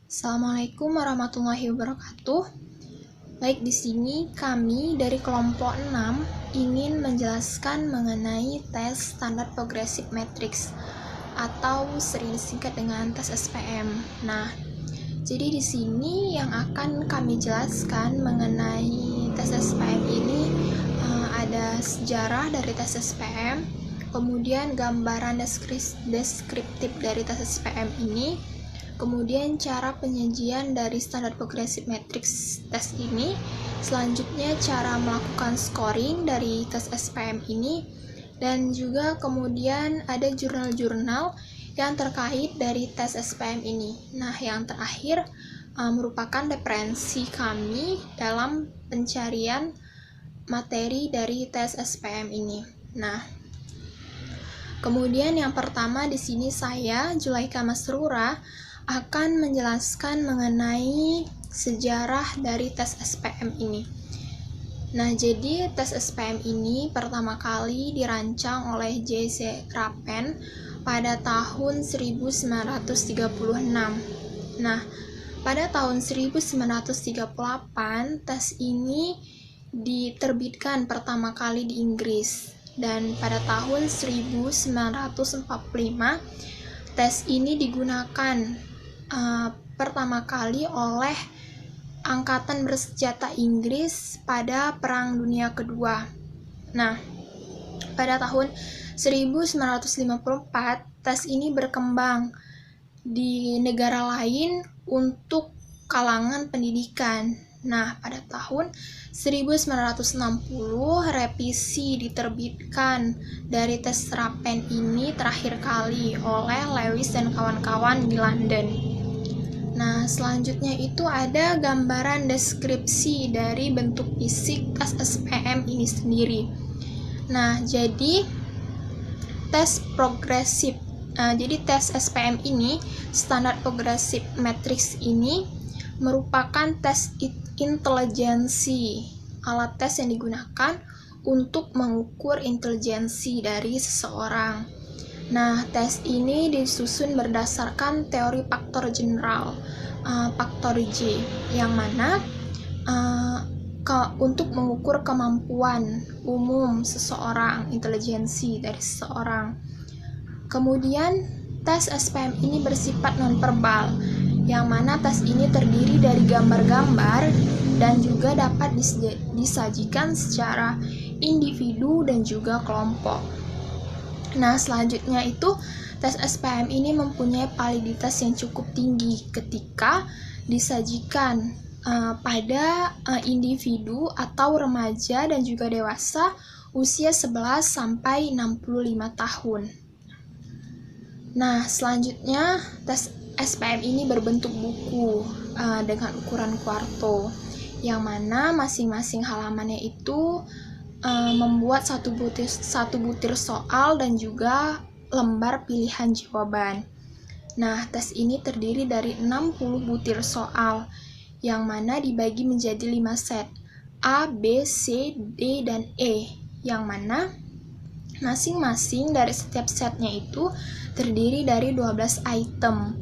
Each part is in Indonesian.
Assalamualaikum warahmatullahi wabarakatuh. Baik, di sini kami dari kelompok 6 ingin menjelaskan mengenai tes standar progressive matrix atau sering disingkat dengan tes SPM. Nah, jadi di sini yang akan kami jelaskan mengenai tes SPM ini ada sejarah dari tes SPM, kemudian gambaran deskriptif dari tes SPM ini, kemudian cara penyajian dari standar progressive matrix tes ini, selanjutnya cara melakukan scoring dari tes SPM ini, dan juga kemudian ada jurnal-jurnal yang terkait dari tes SPM ini. Nah, yang terakhir merupakan referensi kami dalam pencarian materi dari tes SPM ini. Nah, kemudian yang pertama di sini saya, Julaika Masrura, akan menjelaskan mengenai sejarah dari tes SPM ini. Nah, jadi tes SPM ini pertama kali dirancang oleh J.C. Rappen pada tahun 1936. Nah, pada tahun 1938 tes ini diterbitkan pertama kali di Inggris, dan pada tahun 1945 tes ini digunakan pertama kali oleh Angkatan Bersenjata Inggris pada Perang Dunia Kedua. Nah, pada tahun 1954 tes ini berkembang di negara lain untuk kalangan pendidikan. Nah, pada tahun 1960 revisi diterbitkan dari tes Rappen ini terakhir kali oleh Lewis dan kawan-kawan di London. Nah, selanjutnya itu ada gambaran deskripsi dari bentuk fisik tes SPM ini sendiri. Nah, jadi tes progresif. Jadi tes SPM ini, standar progressive matrix ini merupakan tes intelijensi, alat tes yang digunakan untuk mengukur intelijensi dari seseorang. Nah, tes ini disusun berdasarkan teori faktor general, faktor J, yang mana untuk mengukur kemampuan umum seseorang, intelijensi dari seseorang. Kemudian, tes SPM ini bersifat nonverbal, yang mana tes ini terdiri dari gambar-gambar dan juga dapat disajikan secara individu dan juga kelompok. Nah, selanjutnya itu tes SPM ini mempunyai validitas yang cukup tinggi ketika disajikan pada individu atau remaja dan juga dewasa usia 11 sampai 65 tahun. Nah, selanjutnya tes SPM ini berbentuk buku dengan ukuran kuarto, yang mana masing-masing halamannya itu membuat satu butir soal dan juga lembar pilihan jawaban. Nah, tes ini terdiri dari 60 butir soal, yang mana dibagi menjadi 5 set, A, B, C, D, dan E, yang mana masing-masing dari setiap setnya itu terdiri dari 12 item.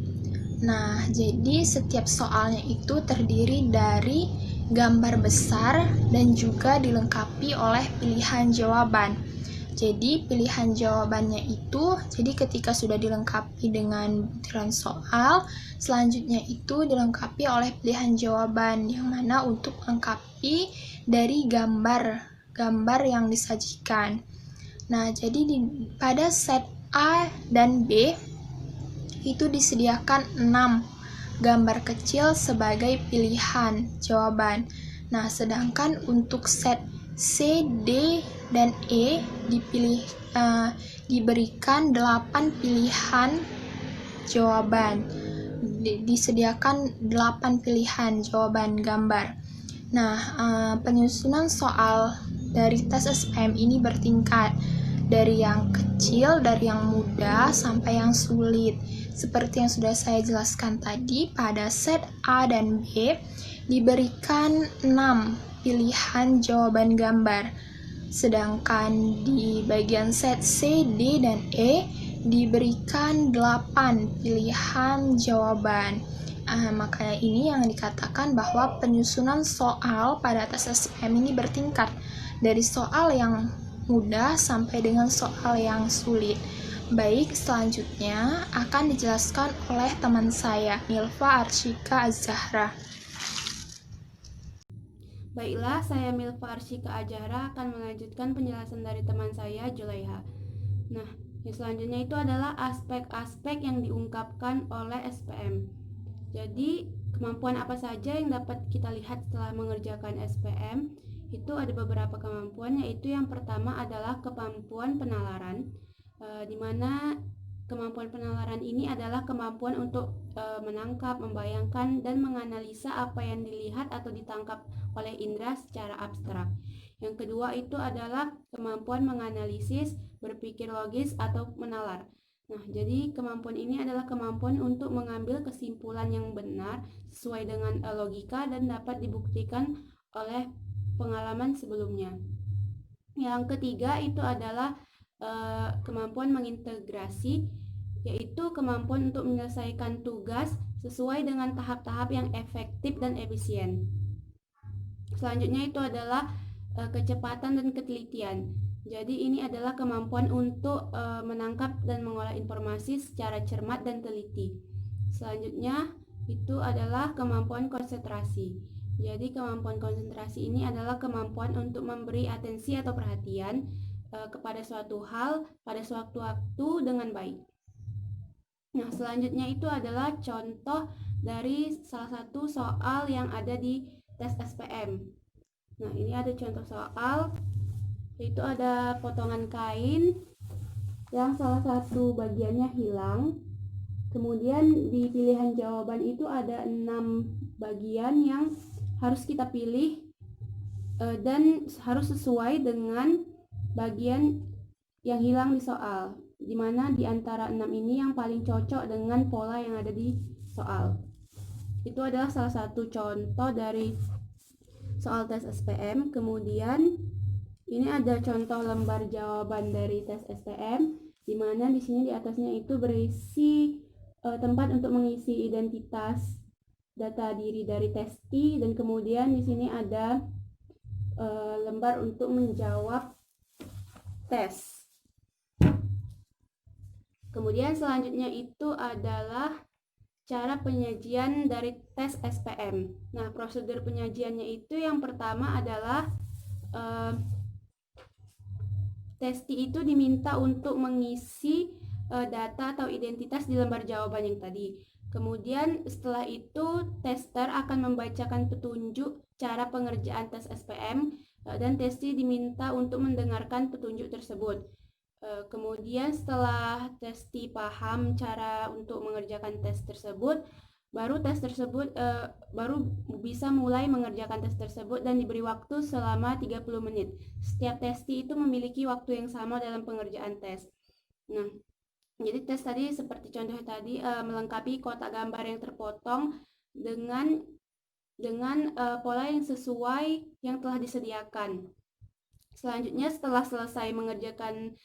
Nah, jadi setiap soalnya itu terdiri dari gambar besar dan juga dilengkapi oleh pilihan jawaban. Jadi pilihan jawabannya itu, jadi ketika sudah dilengkapi dengan butiran soal, selanjutnya itu dilengkapi oleh pilihan jawaban, yang mana untuk melengkapi dari gambar yang disajikan. Nah, jadi pada set A dan B itu disediakan 6 gambar kecil sebagai pilihan jawaban. Nah, sedangkan untuk set C, D, dan E diberikan 8 pilihan jawaban. Disediakan 8 pilihan jawaban gambar. Nah, penyusunan soal dari tes SPM ini bertingkat dari yang kecil, dari yang mudah sampai yang sulit. Seperti yang sudah saya jelaskan tadi, pada set A dan B diberikan 6 pilihan jawaban gambar. Sedangkan di bagian set C, D, dan E diberikan 8 pilihan jawaban. Makanya ini yang dikatakan bahwa penyusunan soal pada tes SPM ini bertingkat dari soal yang mudah sampai dengan soal yang sulit. Baik, selanjutnya akan dijelaskan oleh teman saya, Milva Arshika Az-Zahra. Baiklah, saya Milva Arshika Az-Zahra akan melanjutkan penjelasan dari teman saya, Julaiha. Nah, yang selanjutnya itu adalah aspek-aspek yang diungkapkan oleh SPM. Jadi, kemampuan apa saja yang dapat kita lihat setelah mengerjakan SPM? Itu ada beberapa kemampuan, yaitu yang pertama adalah kemampuan penalaran, di mana kemampuan penalaran ini adalah kemampuan untuk menangkap, membayangkan, dan menganalisa apa yang dilihat atau ditangkap oleh indera secara abstrak. Yang kedua itu adalah kemampuan menganalisis, berpikir logis, atau menalar. Nah, jadi kemampuan ini adalah kemampuan untuk mengambil kesimpulan yang benar sesuai dengan logika dan dapat dibuktikan oleh pengalaman sebelumnya. Yang ketiga itu adalah kemampuan mengintegrasi, yaitu kemampuan untuk menyelesaikan tugas sesuai dengan tahap-tahap yang efektif dan efisien. Selanjutnya itu adalah kecepatan dan ketelitian. Jadi ini adalah kemampuan untuk menangkap dan mengolah informasi secara cermat dan teliti. Selanjutnya itu adalah kemampuan konsentrasi. Jadi kemampuan konsentrasi ini adalah kemampuan untuk memberi atensi atau perhatian kepada suatu hal pada suatu waktu dengan baik. Nah, selanjutnya itu adalah contoh dari salah satu soal yang ada di tes SPM. Nah, ini ada contoh soal, yaitu ada potongan kain yang salah satu bagiannya hilang. Kemudian di pilihan jawaban itu ada 6 bagian yang harus kita pilih dan harus sesuai dengan bagian yang hilang di soal, di mana di antara 6 ini yang paling cocok dengan pola yang ada di soal. Itu adalah salah satu contoh dari soal tes SPM. Kemudian ini ada contoh lembar jawaban dari tes SPM, di mana di sini di atasnya itu berisi tempat untuk mengisi identitas data diri dari testi, dan kemudian di sini ada lembar untuk menjawab tes. Kemudian selanjutnya itu adalah cara penyajian dari tes SPM. Nah, prosedur penyajiannya itu yang pertama adalah testi itu diminta untuk mengisi data atau identitas di lembar jawaban yang tadi. Kemudian setelah itu tester akan membacakan petunjuk cara pengerjaan tes SPM dan testi diminta untuk mendengarkan petunjuk tersebut. Kemudian setelah testi paham cara untuk mengerjakan tes tersebut, baru bisa mulai mengerjakan tes tersebut dan diberi waktu selama 30 menit. Setiap testi itu memiliki waktu yang sama dalam pengerjaan tes. Nah, jadi tes tadi seperti contoh tadi melengkapi kotak gambar yang terpotong dengan pola yang sesuai yang telah disediakan. Selanjutnya setelah selesai mengerjakan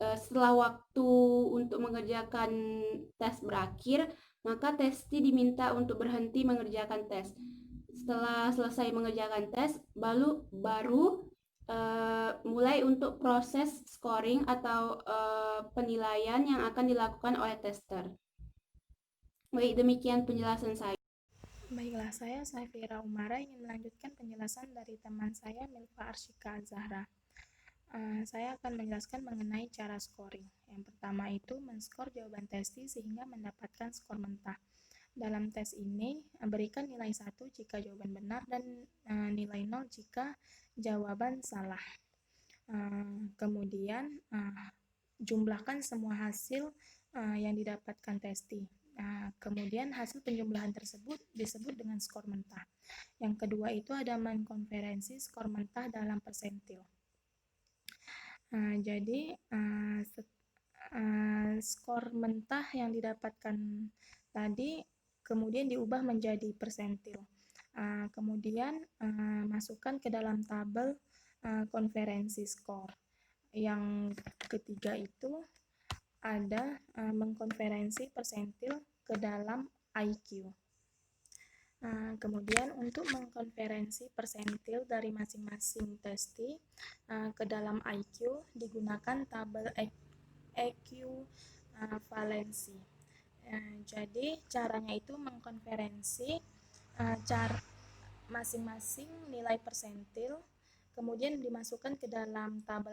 setelah waktu untuk mengerjakan tes berakhir, maka testi diminta untuk berhenti mengerjakan tes. Setelah selesai mengerjakan tes, baru mulai untuk proses scoring atau penilaian yang akan dilakukan oleh tester. Baik, demikian penjelasan saya. Baiklah, saya Safira Umara ingin melanjutkan penjelasan dari teman saya, Milva Arshika Az-Zahra. Saya akan menjelaskan mengenai cara scoring. Yang pertama itu men-skor jawaban testi sehingga mendapatkan skor mentah. Dalam tes ini, berikan nilai 1 jika jawaban benar dan nilai 0 jika jawaban salah. Kemudian, jumlahkan semua hasil yang didapatkan testi. Kemudian hasil penjumlahan tersebut disebut dengan skor mentah. Yang kedua itu ada mengkonversi skor mentah dalam persentil. Jadi skor mentah yang didapatkan tadi kemudian diubah menjadi persentil. Kemudian masukkan ke dalam tabel konferensi skor. Yang ketiga itu ada mengkonferensi persentil ke dalam IQ. Kemudian untuk mengkonversi persentil dari masing-masing testi ke dalam IQ digunakan tabel ekuivalensi. Jadi caranya itu mengkonversi masing-masing nilai persentil, kemudian dimasukkan ke dalam tabel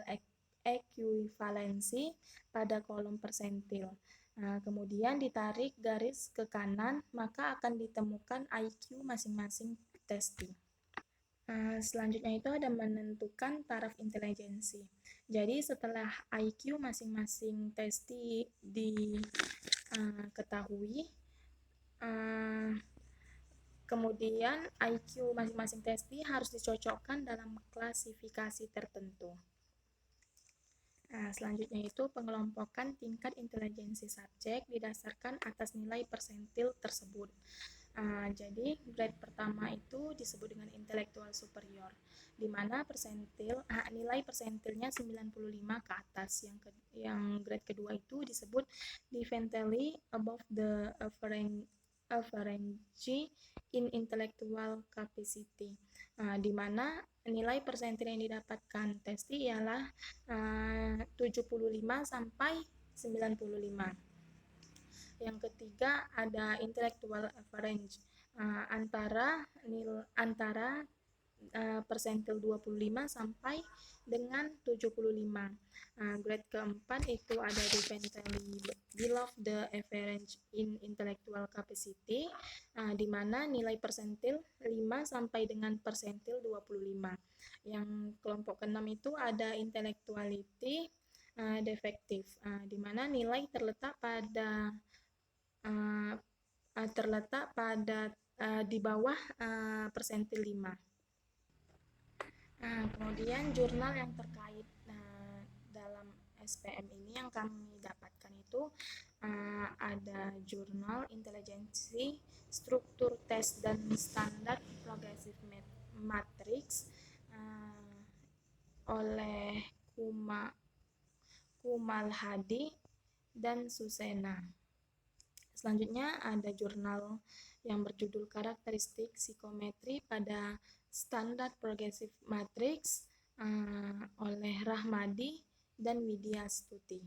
ekuivalensi pada kolom persentil. Kemudian ditarik garis ke kanan, maka akan ditemukan IQ masing-masing testi. Selanjutnya itu ada menentukan taraf intelijensi. Jadi setelah IQ masing-masing testi diketahui, kemudian IQ masing-masing testi harus dicocokkan dalam klasifikasi tertentu. Selanjutnya itu pengelompokan tingkat intelijensi subjek didasarkan atas nilai persentil tersebut. Jadi grade pertama itu disebut dengan intelektual superior, di mana nilai persentilnya 95 ke atas. Yang grade kedua itu disebut definitely above the average in intellectual capacity, di mana nilai persentil yang didapatkan testi ialah 75 sampai 95. Yang ketiga ada intellectual average, antara persentil 25 sampai dengan 75. Grade keempat itu ada definitely below the average in intellectual capacity, di mana nilai persentil 5 sampai dengan persentil 25. Yang kelompok keenam itu ada intellectuality defective, di mana nilai terletak pada di bawah persentil 5. Kemudian jurnal yang terkait dalam SPM ini yang kami dapatkan itu ada jurnal intelijensi, struktur tes dan standar progresif matrix oleh Kumalhadi dan Susena. Selanjutnya ada jurnal yang berjudul karakteristik psikometri pada standar progresif matrix oleh Rahmadi dan Widya Stuti.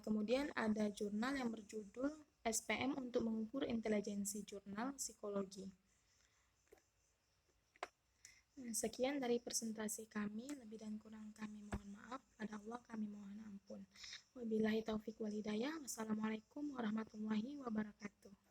Kemudian ada jurnal yang berjudul SPM untuk mengukur intelijensi jurnal psikologi. Sekian dari presentasi kami, lebih dan kurang kami mohon maaf, pada Allah kami mohon ampun. Wabillahi taufiq wal hidayah. Wassalamualaikum warahmatullahi wabarakatuh.